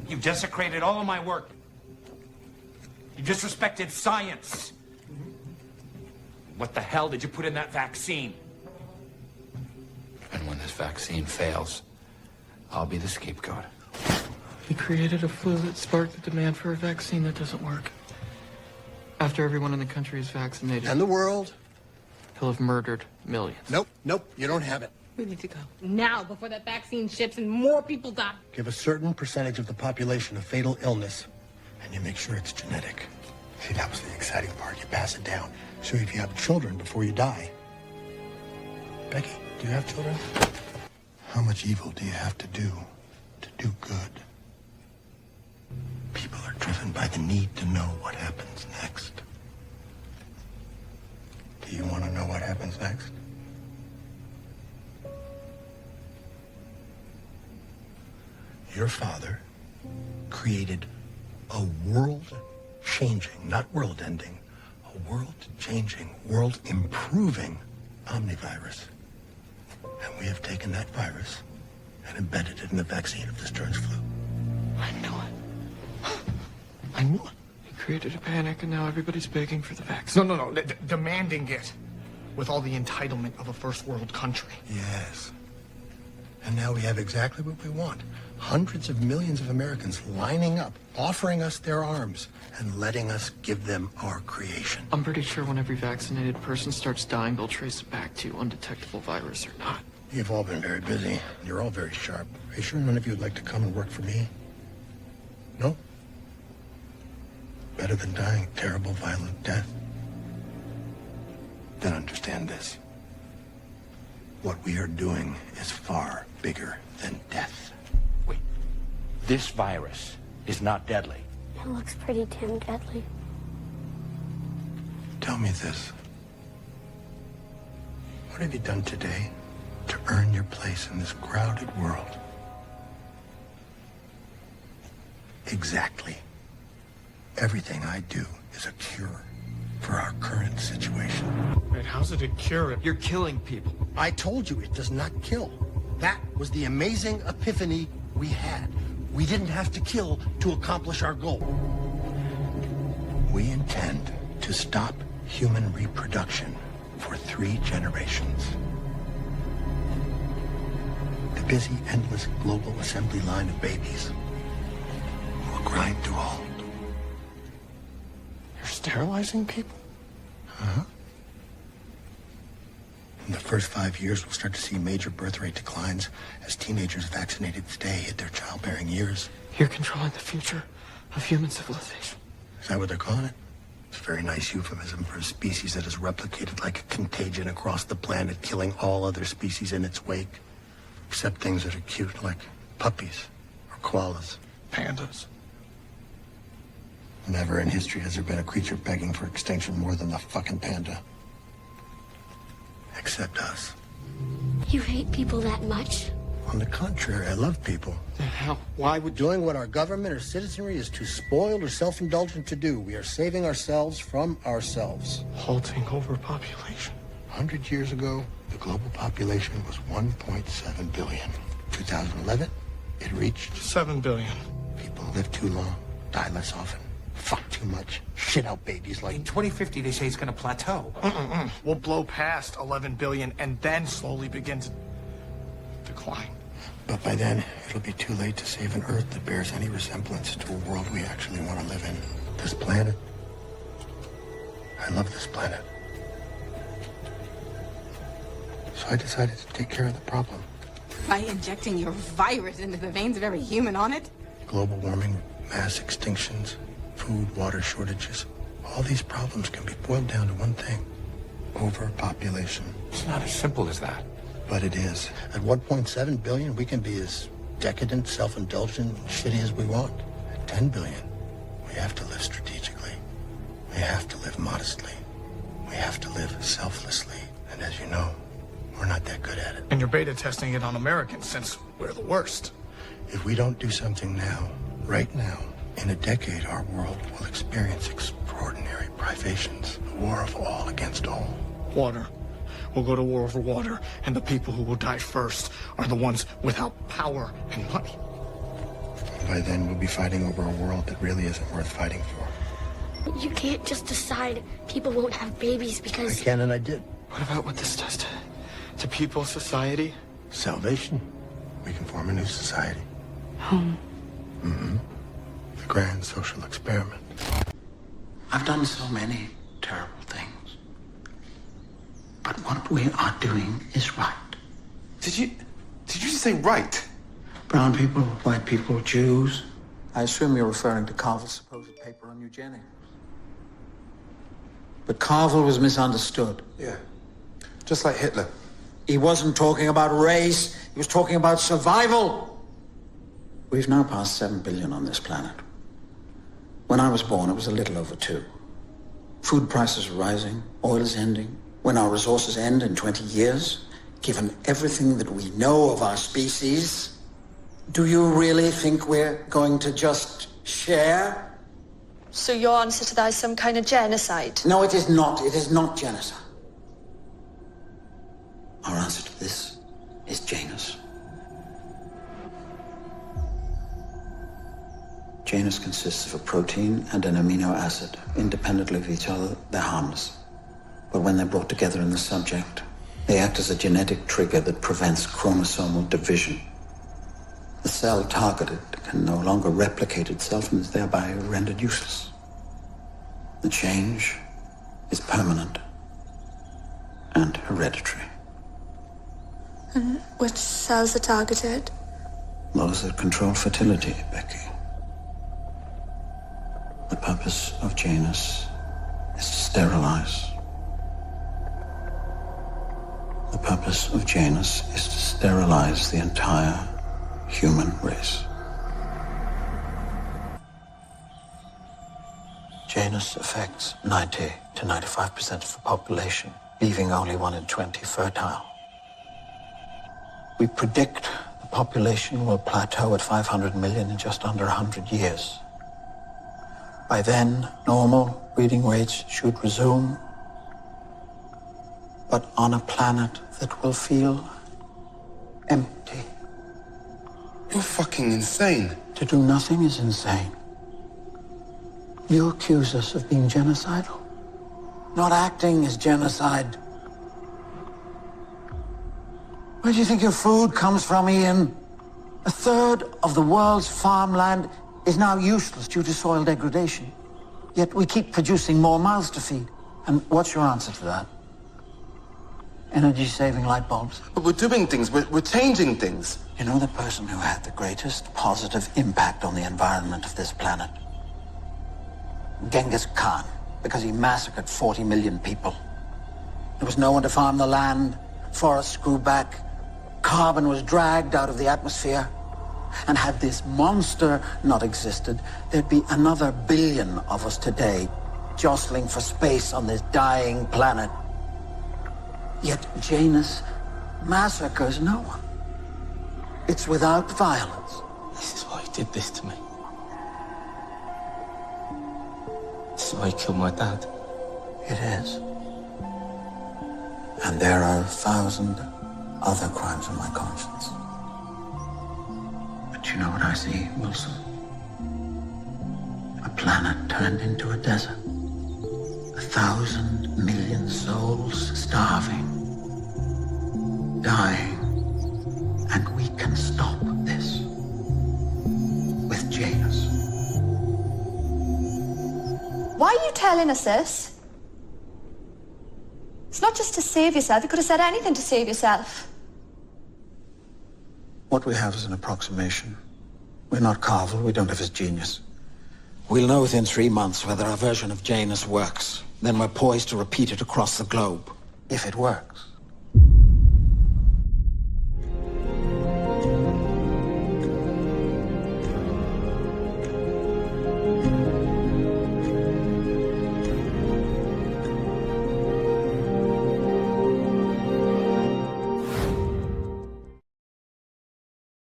You've desecrated all of my work. You disrespected science. What the hell did you put in that vaccine? And when this vaccine fails, I'll be the scapegoat. He created a flu that sparked the demand for a vaccine that doesn't work. After everyone in the country is vaccinated. And the world. He'll have murdered millions. Nope, you don't have it. We need to go. Now, before that vaccine ships and more people die. Give a certain percentage of the population a fatal illness, and you make sure it's genetic. See, that was the exciting part. You pass it down. So if you have children before you die. Becky, do you have children? How much evil do you have to do good? People are driven by the need to know what happens next. Do you want to know what happens next? Your father created a world-changing, not world-ending, a world-changing, world-improving omnivirus. And we have taken that virus and embedded it in the vaccine of this Stearns flu. I knew it. I knew it. He created a panic, and now everybody's begging for the vaccine. No. Demanding it with all the entitlement of a first world country. Yes. And now we have exactly what we want. Hundreds of millions of Americans lining up, offering us their arms, and letting us give them our creation. I'm pretty sure when every vaccinated person starts dying, they'll trace it back to undetectable virus or not. You've all been very busy. You're all very sharp. Are you sure none of you would like to come and work for me? No? Better than dying a terrible, violent death? Then understand this. What we are doing is far bigger than death. Wait, this virus is not deadly. It looks pretty damn deadly. Tell me this. What have you done today to earn your place in this crowded world? Exactly. Everything I do is a cure for our current situation. Wait, how's it a cure? You're killing people. I told you it does not kill. That was the amazing epiphany we had. We didn't have to kill to accomplish our goal. We intend to stop human reproduction for 3 generations. The busy, endless global assembly line of babies will grind to a halt. You're sterilizing people? Uh-huh. In the first 5 years, we'll start to see major birth rate declines as teenagers vaccinated today hit their childbearing years. You're controlling the future of human civilization. Is that what they're calling it? It's a very nice euphemism for a species that has replicated like a contagion across the planet, killing all other species in its wake. Except things that are cute, like puppies or koalas. Pandas. Never in history has there been a creature begging for extinction more than the fucking panda. Except us. You hate people that much? On the contrary, I love people. How? Why would doing what our government or citizenry is too spoiled or self-indulgent to do? We are saving ourselves from ourselves. Halting overpopulation. 100 years ago, the global population was 1.7 billion. 2011, it reached 7 billion. People live too long, die less often, fuck too much, shit out babies like... In 2050, they say it's going to plateau. We'll blow past 11 billion and then slowly begin to decline. But by then, it'll be too late to save an Earth that bears any resemblance to a world we actually want to live in. This planet. I love this planet. So I decided to take care of the problem. By injecting your virus into the veins of every human on it? Global warming, mass extinctions, food, water shortages. All these problems can be boiled down to one thing. Overpopulation. It's not as simple as that. But it is. At 1.7 billion, we can be as decadent, self-indulgent, shitty as we want. At 10 billion, we have to live strategically. We have to live modestly. We have to live selflessly. And as you know, we're not that good at it. And you're beta testing it on Americans since we're the worst. If we don't do something now, right now, in a decade, our world will experience extraordinary privations. A war of all against all. Water. We'll go to war over water, and the people who will die first are the ones without power and money. By then, we'll be fighting over a world that really isn't worth fighting for. You can't just decide people won't have babies I because... can and I did. What about what this does to people, society? Salvation. We can form a new society. Home. Mm-hmm. The grand social experiment. I've done so many terrible things. But what we are doing is right. Did you just say right? Brown people, white people, Jews. I assume you're referring to Carvel's supposed paper on eugenics. But Carvel was misunderstood. Yeah. Just like Hitler. He wasn't talking about race. He was talking about survival. We've now passed 7 billion on this planet. When I was born, it was a little over 2. Food prices are rising. Oil is ending. When our resources end in 20 years, given everything that we know of our species, do you really think we're going to just share? So your answer to that is some kind of genocide? No, it is not. It is not genocide. Our answer to this is Janus. Janus consists of a protein and an amino acid. Independently of each other, they're harmless. But when they're brought together in the subject, they act as a genetic trigger that prevents chromosomal division. The cell targeted can no longer replicate itself and is thereby rendered useless. The change is permanent and hereditary. And which cells are targeted? Those that control fertility, Becky. The purpose of Janus is to sterilize. The purpose of Janus is to sterilize the entire human race. Janus affects 90 to 95% of the population, leaving only 1 in 20 fertile. We predict the population will plateau at 500 million in just under 100 years. By then, normal breeding rates should resume, but on a planet that will feel empty. You're fucking insane. To do nothing is insane. You accuse us of being genocidal. Not acting is genocide. Where do you think your food comes from, Ian? 1/3 of the world's farmland is now useless due to soil degradation. Yet we keep producing more mouths to feed. And what's your answer to that? Energy-saving light bulbs? But we're doing things, we're changing things. You know the person who had the greatest positive impact on the environment of this planet? Genghis Khan, because he massacred 40 million people. There was no one to farm the land, forests grew back, carbon was dragged out of the atmosphere. And had this monster not existed, there'd be another billion of us today jostling for space on this dying planet. Yet Janus massacres no one. It's without violence. This is why he did this to me. This is why he killed my dad. It is. And there are 1,000 other crimes on my conscience. But you know what I see, Wilson? A planet turned into a desert. 1,000 million souls starving, dying. And we can stop this with Janus. Why are you telling us this? It's not just to save yourself. You could have said anything to save yourself. What we have is an approximation. We're not Carvel, we don't have his genius. We'll know within 3 months whether our version of Janus works. Then we're poised to repeat it across the globe, if it works.